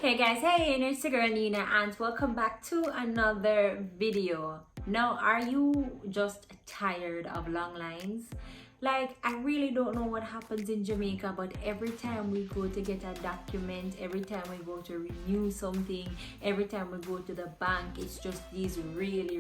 Hey guys, hey, and it's your girl Nina, and welcome back to another video. Now, are you just tired of long lines? Like, I really don't know what happens in Jamaica, but every time we go to get a document, every time we go to renew something, every time we go to the bank, it's just these really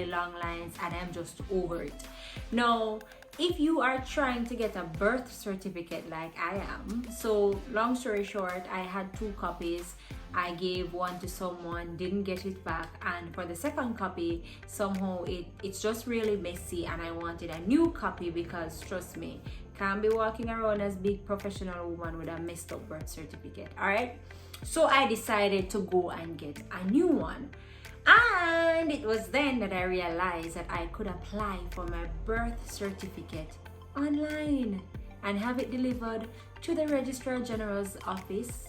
long lines, and I'm just over it. Now, if you are trying to get a birth certificate like I am, so long story short, I had two copies. I gave one to someone, didn't get it back, and for the second copy, somehow it's just really messy, and I wanted a new copy because trust me, can't be walking around as big professional woman with a messed up birth certificate. All right, so I decided to go and get a new one. And it was then that I realized that I could apply for my birth certificate online and have it delivered to the Registrar General's office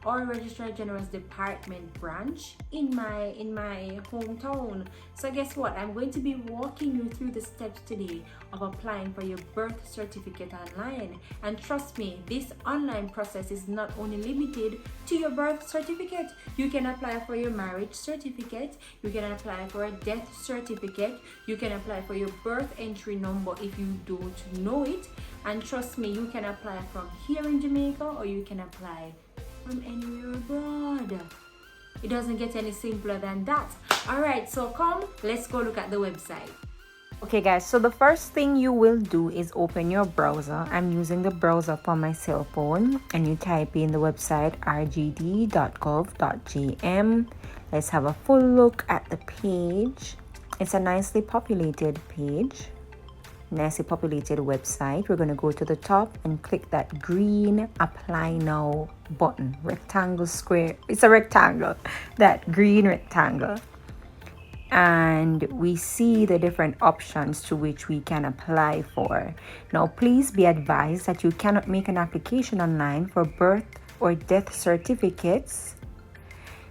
or Registrar General's department branch in my hometown. So guess what? I'm going to be walking you through the steps today of applying for your birth certificate online. And trust me, this online process is not only limited to your birth certificate. You can apply for your marriage certificate, you can apply for a death certificate, you can apply for your birth entry number if you don't know it. And trust me, you can apply from here in Jamaica or you can apply from anywhere abroad. It doesn't get any simpler than that. All right, so come, let's go look at the website. Okay guys, so the first thing you will do is open your browser. I'm using the browser for my cell phone, and you type in the website rgd.gov.gm. Let's have a full look at the page. It's a nicely populated page, nicely populated website. We're going to go to the top and click that green apply now button. Rectangle, square, it's a rectangle, that green rectangle. And we see the different options to which we can apply for. Now, please be advised that you cannot make an application online for birth or death certificates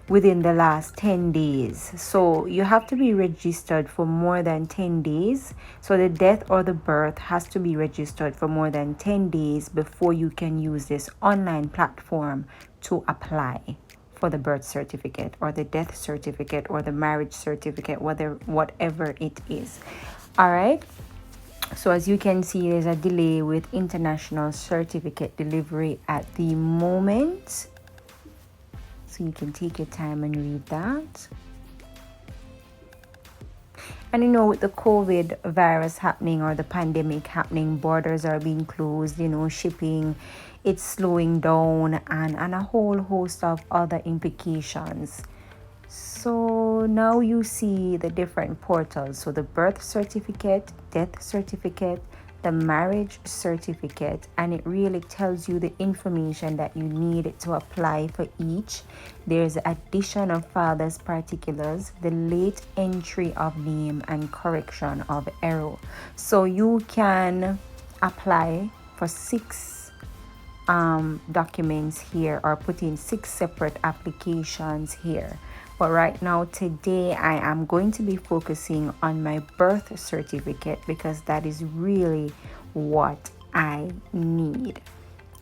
within the last 10 days. So you have to be registered for more than 10 days. So the death or the birth has to be registered for more than 10 days before you can use this online platform to apply for the birth certificate or the death certificate or the marriage certificate, whatever it is. All right, so as you can see, there's a delay with international certificate delivery at the moment, so you can take your time and read that. And you know, with the COVID virus happening or the pandemic happening, borders are being closed, shipping, it's slowing down, and a whole host of other implications. So now you see the different portals. So the birth certificate, death certificate, the marriage certificate, and it really tells you the information that you need to apply for each. There's addition of father's particulars, the late entry of name, and correction of error. So you can apply for 6 documents here, or put in 6 separate applications here. But right now, today, I am going to be focusing on my birth certificate because that is really what I need.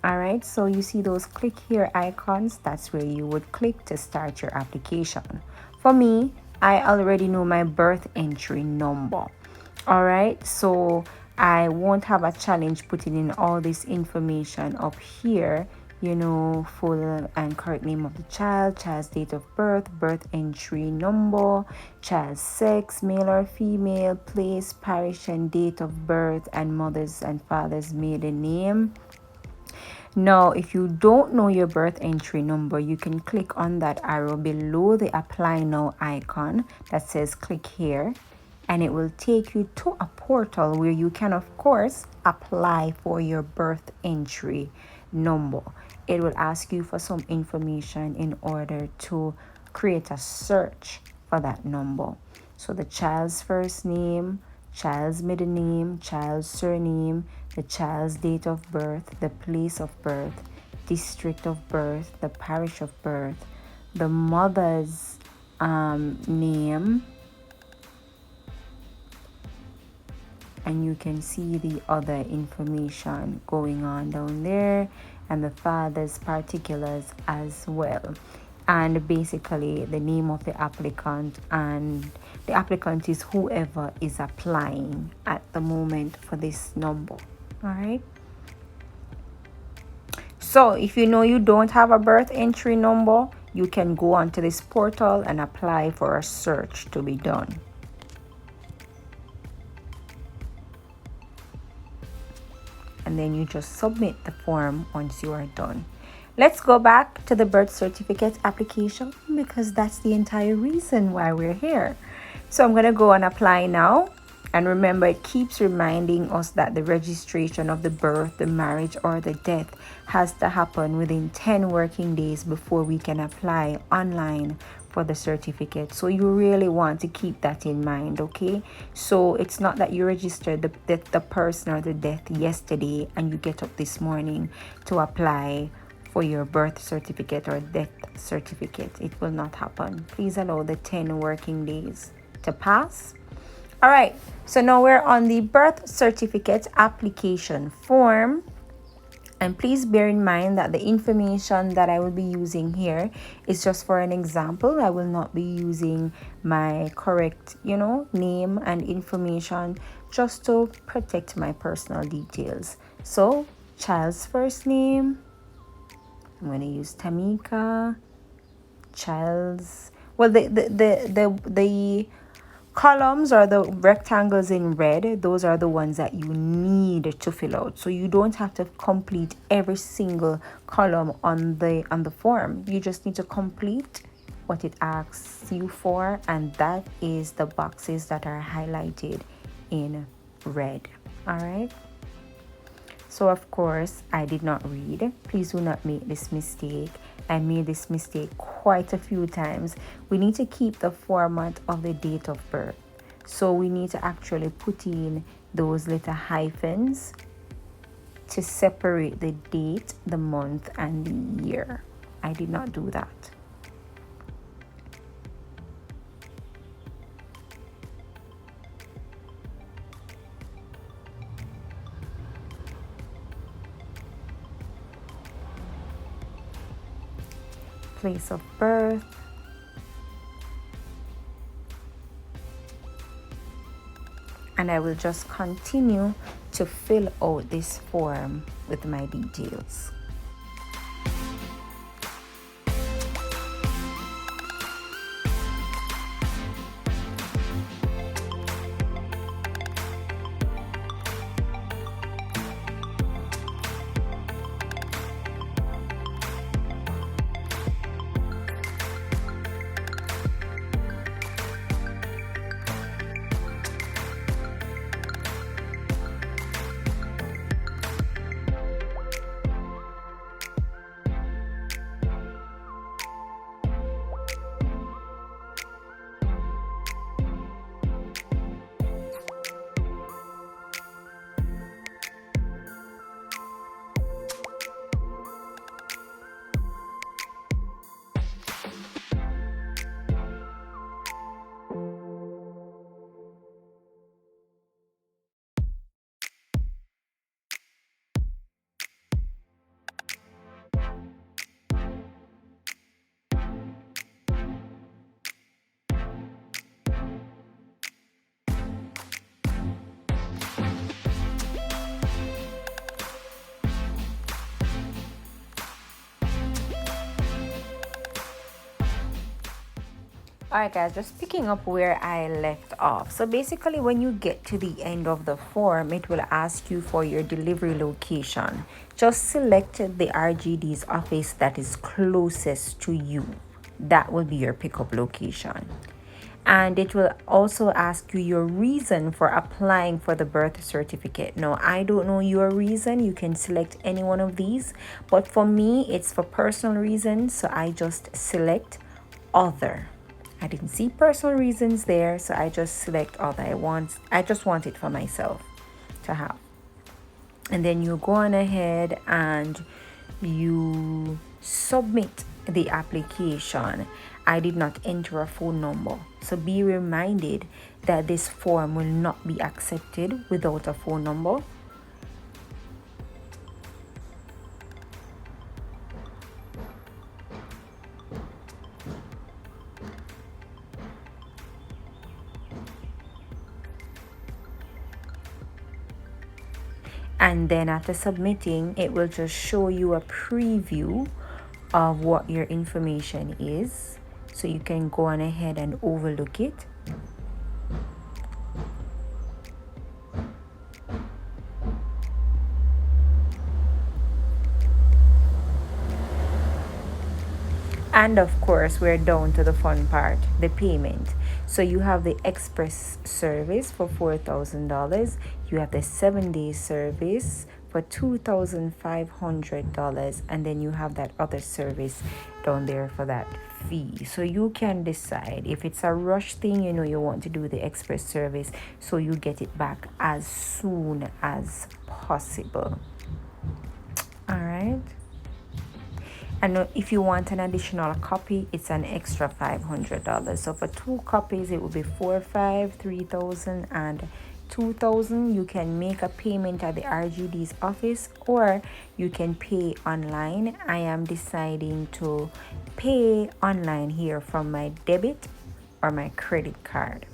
All right, so you see those click here icons. That's where you would click to start your application. For me, I already know my birth entry number. All right, so I won't have a challenge putting in all this information up here, full and correct name of the child, child's date of birth, birth entry number, child's sex, male or female, place, parish and date of birth, and mother's and father's maiden name. Now, if you don't know your birth entry number, you can click on that arrow below the apply now icon that says click here, and it will take you to a portal where you can, of course, apply for your birth entry number. It will ask you for some information in order to create a search for that number. So the child's first name, child's middle name, child's surname, the child's date of birth, the place of birth, district of birth, the parish of birth, the mother's name, and you can see the other information going on down there. and the father's particulars as well. And basically the name of the applicant, and the applicant is whoever is applying at the moment for this number. All right. So if you know you don't have a birth entry number, you can go onto this portal and apply for a search to be done. And then you just submit the form once you are done. Let's go back to the birth certificate application, because that's the entire reason why we're here. So I'm going to go and apply now. And remember, it keeps reminding us that the registration of the birth, the marriage, or the death has to happen within 10 working days before we can apply online for the certificate. So you really want to keep that in mind, okay? So it's not that you registered the person or the death yesterday and you get up this morning to apply for your birth certificate or death certificate. It will not happen. Please allow the 10 working days to pass. All right, so now we're on the birth certificate application form. And please bear in mind that the information that I will be using here is just for an example. I will not be using my correct, name and information, just to protect my personal details. So, child's first name, I'm going to use Tamika. Child's, well, the columns or the rectangles in red, those are the ones that you need to fill out. So you don't have to complete every single column on the form. You just need to complete what it asks you for, and that is the boxes that are highlighted in red. All right. So of course, I did not read. Please do not make this mistake. I made this mistake quite a few times. We need to keep the format of the date of birth. So we need to actually put in those little hyphens to separate the date, the month, and the year. I did not do that. Place of birth, and I will just continue to fill out this form with my details. Alright guys, just picking up where I left off. So basically when you get to the end of the form, it will ask you for your delivery location. Just select the RGD's office that is closest to you. That will be your pickup location. And it will also ask you your reason for applying for the birth certificate. Now, I don't know your reason. You can select any one of these. But for me, it's for personal reasons. So I just select other. I didn't see personal reasons there, so I just select other. I just want it for myself to have. And then you go on ahead and you submit the application. I did not enter a phone number, so be reminded that this form will not be accepted without a phone number. And then after submitting, it will just show you a preview of what your information is, so you can go on ahead and overlook it. And of course, we're down to the fun part, the payment. So you have the express service for $4,000. You have the 7-day service for $2,500, and then you have that other service down there for that fee. So you can decide if it's a rush thing, you want to do the express service so you get it back as soon as possible. All right. And if you want an additional copy, it's an extra $500. So for 2 copies, it will be $4,500, $3,000, and $2,000. You can make a payment at the RGD's office, or you can pay online. I am deciding to pay online here from my debit or my credit card.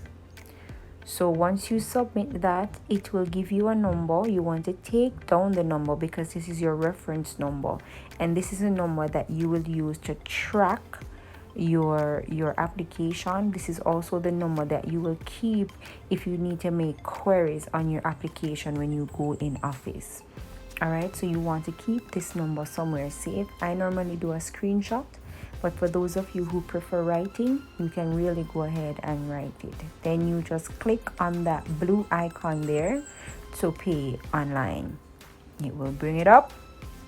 So once you submit that, it will give you a number. You want to take down the number because this is your reference number, and this is a number that you will use to track your application. This is also the number that you will keep if you need to make queries on your application when you go in office. All right, so you want to keep this number somewhere safe. I normally do a screenshot, but for those of you who prefer writing, you can really go ahead and write it. Then you just click on that blue icon there to pay online. It will bring it up.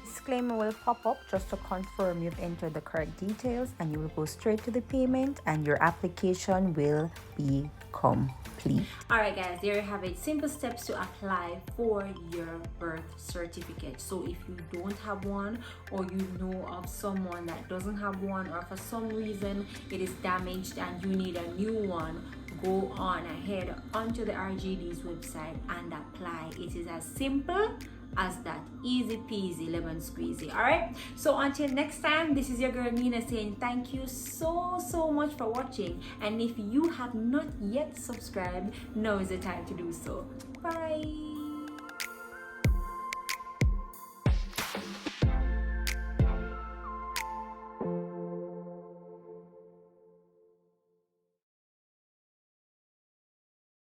Disclaimer will pop up just to confirm you've entered the correct details, and you will go straight to the payment and your application will be complete. Alright guys, there you have it. Simple steps to apply for your birth certificate. So if you don't have one, or you know of someone that doesn't have one, or for some reason it is damaged and you need a new one, go on ahead onto the RGD's website and apply. It is as simple as that. Easy peasy lemon squeezy. All right, so until next time, this is your girl Nina saying thank you so much for watching, and if you have not yet subscribed, now is the time to do so. Bye.